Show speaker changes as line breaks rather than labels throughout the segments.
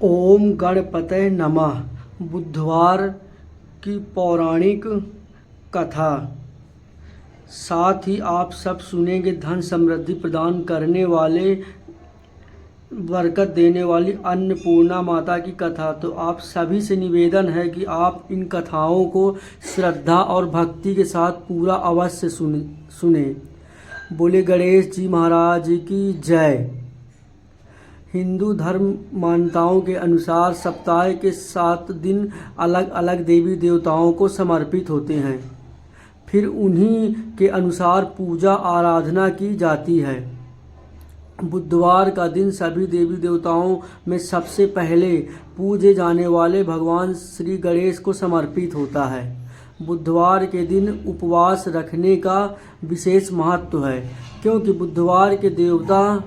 ओम गणपतये नमः। बुधवार की पौराणिक कथा। साथ ही आप सब सुनेंगे धन समृद्धि प्रदान करने वाले, बरकत देने वाली अन्नपूर्णा माता की कथा। तो आप सभी से निवेदन है कि आप इन कथाओं को श्रद्धा और भक्ति के साथ पूरा अवश्य सुने। बोले गणेश जी महाराज की जय। हिंदू धर्म मान्यताओं के अनुसार सप्ताह के 7 दिन अलग अलग देवी देवताओं को समर्पित होते हैं। फिर उन्हीं के अनुसार पूजा आराधना की जाती है। बुधवार का दिन सभी देवी देवताओं में सबसे पहले पूजे जाने वाले भगवान श्री गणेश को समर्पित होता है। बुधवार के दिन उपवास रखने का विशेष महत्व है, क्योंकि बुधवार के देवता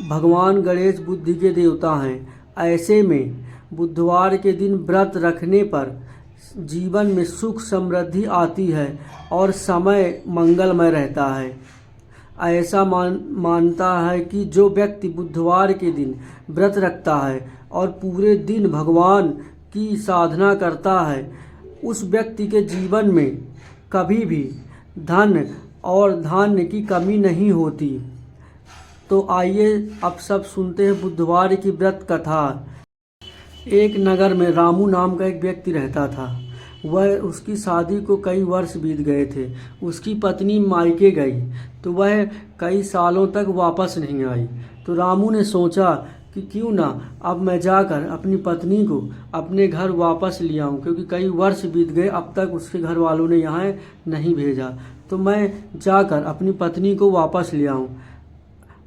भगवान गणेश बुद्धि के देवता हैं। ऐसे में बुधवार के दिन व्रत रखने पर जीवन में सुख समृद्धि आती है और समय मंगलमय रहता है। ऐसा मानता है कि जो व्यक्ति बुधवार के दिन व्रत रखता है और पूरे दिन भगवान की साधना करता है, उस व्यक्ति के जीवन में कभी भी धन और धान्य की कमी नहीं होती। तो आइए अब सब सुनते हैं बुधवार की व्रत कथा। एक नगर में रामू नाम का एक व्यक्ति रहता था। वह उसकी शादी को कई वर्ष बीत गए थे। उसकी पत्नी मायके गई तो वह कई सालों तक वापस नहीं आई। तो रामू ने सोचा कि क्यों ना अब मैं जाकर अपनी पत्नी को अपने घर वापस ले आऊं, क्योंकि कई वर्ष बीत गए, अब तक उसके घर वालों ने यहाँ नहीं भेजा। तो मैं जाकर अपनी पत्नी को वापस ले आऊं।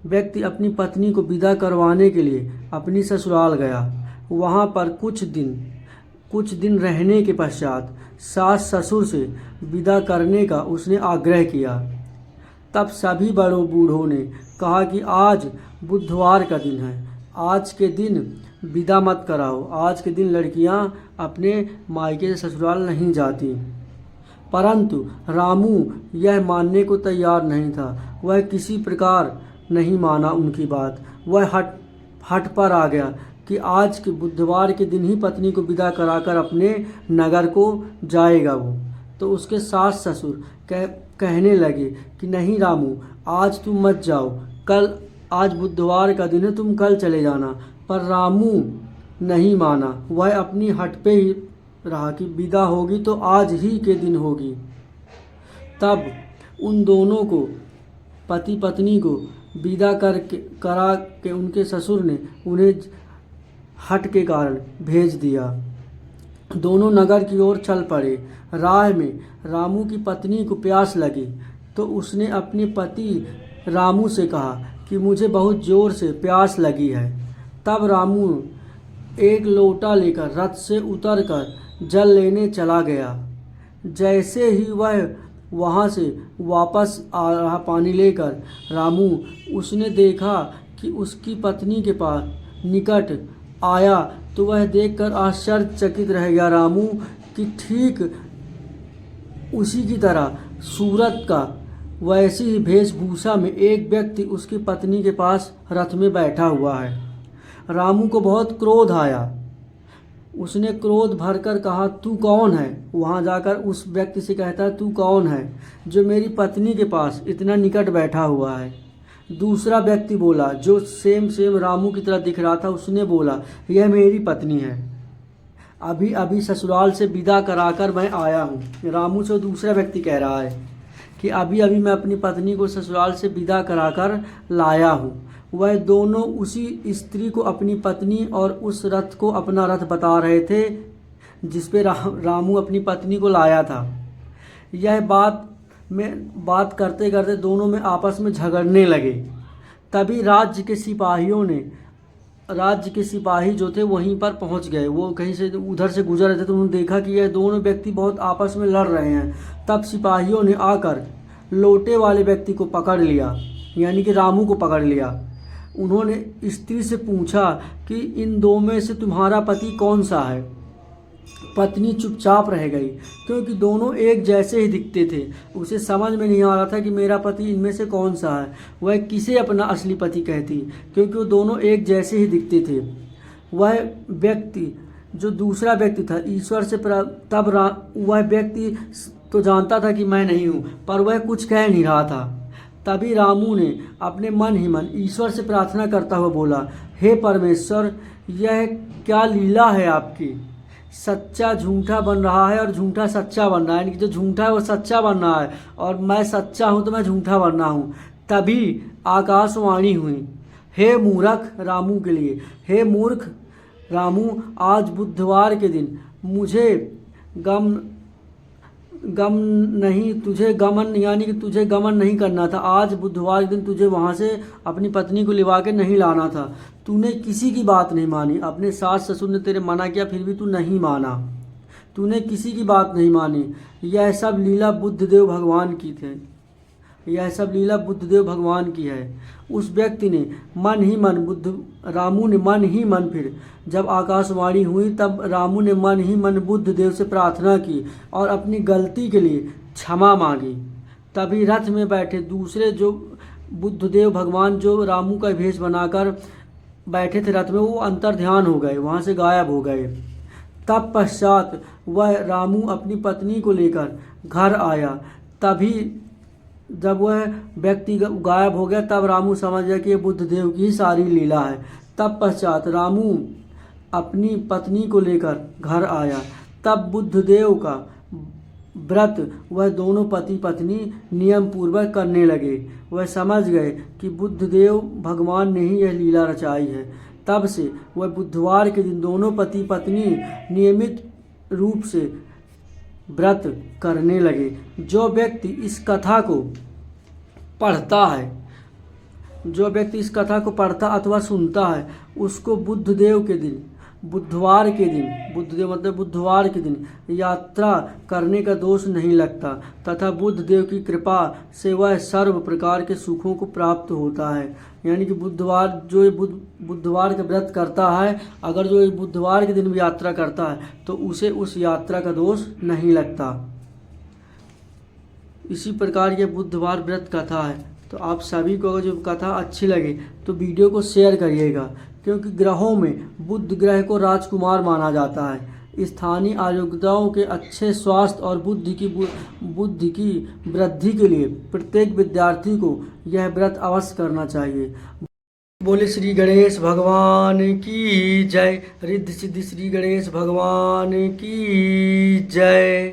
व्यक्ति अपनी पत्नी को विदा करवाने के लिए अपनी ससुराल गया। वहाँ पर कुछ दिन रहने के पश्चात सास ससुर से विदा करने का उसने आग्रह किया। तब सभी बड़ों बूढ़ों ने कहा कि आज बुधवार का दिन है, आज के दिन विदा मत कराओ, आज के दिन लड़कियां अपने मायके से ससुराल नहीं जाती। परंतु रामू यह मानने को तैयार नहीं था। वह किसी प्रकार नहीं माना उनकी बात। वह हट पर आ गया कि आज के बुधवार के दिन ही पत्नी को विदा कराकर अपने नगर को जाएगा वो। तो उसके सास ससुर कहने लगे कि नहीं रामू, आज तुम मत जाओ, आज बुधवार का दिन है, तुम कल चले जाना। पर रामू नहीं माना। वह अपनी हट पे ही रहा कि विदा होगी तो आज ही के दिन होगी। तब उन दोनों को, पति पत्नी को विदा करा के उनके ससुर ने उन्हें हट के कारण भेज दिया। दोनों नगर की ओर चल पड़े। राह में रामू की पत्नी को प्यास लगी तो उसने अपने पति रामू से कहा कि मुझे बहुत ज़ोर से प्यास लगी है। तब रामू एक लोटा लेकर रथ से उतरकर जल लेने चला गया। जैसे ही वह वहाँ से वापस आ रहा पानी लेकर, रामू उसने देखा कि उसकी पत्नी के पास निकट आया तो वह देखकर आश्चर्यचकित रह गया रामू कि ठीक उसी की तरह सूरत का वैसी ही वेशभूषा में एक व्यक्ति उसकी पत्नी के पास रथ में बैठा हुआ है। रामू को बहुत क्रोध आया। उसने क्रोध भरकर कहा, तू कौन है? वहाँ जाकर उस व्यक्ति से कहता है, तू कौन है जो मेरी पत्नी के पास इतना निकट बैठा हुआ है? दूसरा व्यक्ति बोला, जो सेम रामू की तरह दिख रहा था, उसने बोला, यह मेरी पत्नी है, अभी अभी ससुराल से विदा कराकर मैं आया हूँ। रामू से दूसरा व्यक्ति कह रहा है कि अभी अभी मैं अपनी पत्नी को ससुराल से विदा कराकर लाया हूँ। वह दोनों उसी स्त्री को अपनी पत्नी और उस रथ को अपना रथ बता रहे थे जिस पे रामू अपनी पत्नी को लाया था। यह बात करते करते दोनों में आपस में झगड़ने लगे। तभी राज्य के सिपाही जो थे वहीं पर पहुंच गए। वो कहीं से उधर से गुजर रहे थे तो उन्होंने देखा कि यह दोनों व्यक्ति बहुत आपस में लड़ रहे हैं। तब सिपाहियों ने आकर लोटे वाले व्यक्ति को पकड़ लिया, यानी कि रामू को पकड़ लिया। उन्होंने स्त्री से पूछा कि इन दो में से तुम्हारा पति कौन सा है? पत्नी चुपचाप रह गई, क्योंकि दोनों एक जैसे ही दिखते थे। उसे समझ में नहीं आ रहा था कि मेरा पति इनमें से कौन सा है। वह किसे अपना असली पति कहती, क्योंकि वो दोनों एक जैसे ही दिखते थे। वह व्यक्ति जो दूसरा व्यक्ति था ईश्वर से वह व्यक्ति तो जानता था कि मैं नहीं हूँ, पर वह कुछ कह नहीं रहा था। तभी रामू ने अपने मन ही मन ईश्वर से प्रार्थना करता हुआ बोला, हे परमेश्वर, यह क्या लीला है आपकी। सच्चा झूठा बन रहा है और झूठा सच्चा बन रहा है, यानी कि जो झूठा है वो सच्चा बन रहा है और मैं सच्चा हूँ तो मैं झूठा बन रहा हूँ। तभी आकाशवाणी हुई, हे मूर्ख रामू के लिए, हे मूर्ख रामू, आज बुधवार के दिन मुझे तुझे गमन यानी कि तुझे गमन नहीं करना था। आज बुधवार के दिन तुझे वहाँ से अपनी पत्नी को लिवा के नहीं लाना था। तूने किसी की बात नहीं मानी, अपने सास ससुर ने तेरे मना किया फिर भी तू नहीं माना, तूने किसी की बात नहीं मानी। यह सब लीला बुद्धदेव भगवान की थे, यह सब लीला बुद्धदेव भगवान की है। उस व्यक्ति ने मन ही मन रामू ने मन ही मन फिर जब आकाशवाणी हुई तब रामू ने मन ही मन बुद्धदेव से प्रार्थना की और अपनी गलती के लिए क्षमा मांगी। तभी रथ में बैठे दूसरे जो बुद्धदेव भगवान जो रामू का भेष बनाकर बैठे थे रथ में, वो अंतर ध्यान हो गए, वहाँ से गायब हो गए। तब पश्चात वह रामू अपनी पत्नी को लेकर घर आया। तभी जब वह व्यक्ति गायब हो गया तब रामू समझ गया कि ये बुद्धदेव की ही सारी लीला है। तब पश्चात रामू अपनी पत्नी को लेकर घर आया। तब बुद्धदेव का व्रत वह दोनों पति पत्नी नियम पूर्वक करने लगे। वह समझ गए कि बुद्धदेव भगवान ने ही यह लीला रचाई है। तब से वह बुधवार के दिन दोनों पति पत्नी नियमित रूप से व्रत करने लगे। जो व्यक्ति इस कथा को पढ़ता है, जो व्यक्ति इस कथा को पढ़ता अथवा सुनता है, उसको बुद्धदेव के दिन, बुधवार के दिन, बुद्धदेव मतलब बुधवार के दिन यात्रा करने का दोष नहीं लगता तथा बुद्धदेव की कृपा से वह सर्व प्रकार के सुखों को प्राप्त होता है। यानी कि बुधवार जो ये बुधवार का व्रत करता है, अगर जो ये बुधवार के दिन भी यात्रा करता है तो उसे उस यात्रा का दोष नहीं लगता। इसी प्रकार ये बुधवार व्रत कथा है। तो आप सभी को अगर जो कथा अच्छी लगे तो वीडियो को शेयर करिएगा, क्योंकि ग्रहों में बुध ग्रह को राजकुमार माना जाता है। स्थानीय आयोग्यताओं के अच्छे स्वास्थ्य और बुद्धि की वृद्धि के लिए प्रत्येक विद्यार्थी को यह व्रत अवश्य करना चाहिए। बोले श्री गणेश भगवान की जय। रिद्धि सिद्धि श्री गणेश भगवान की जय।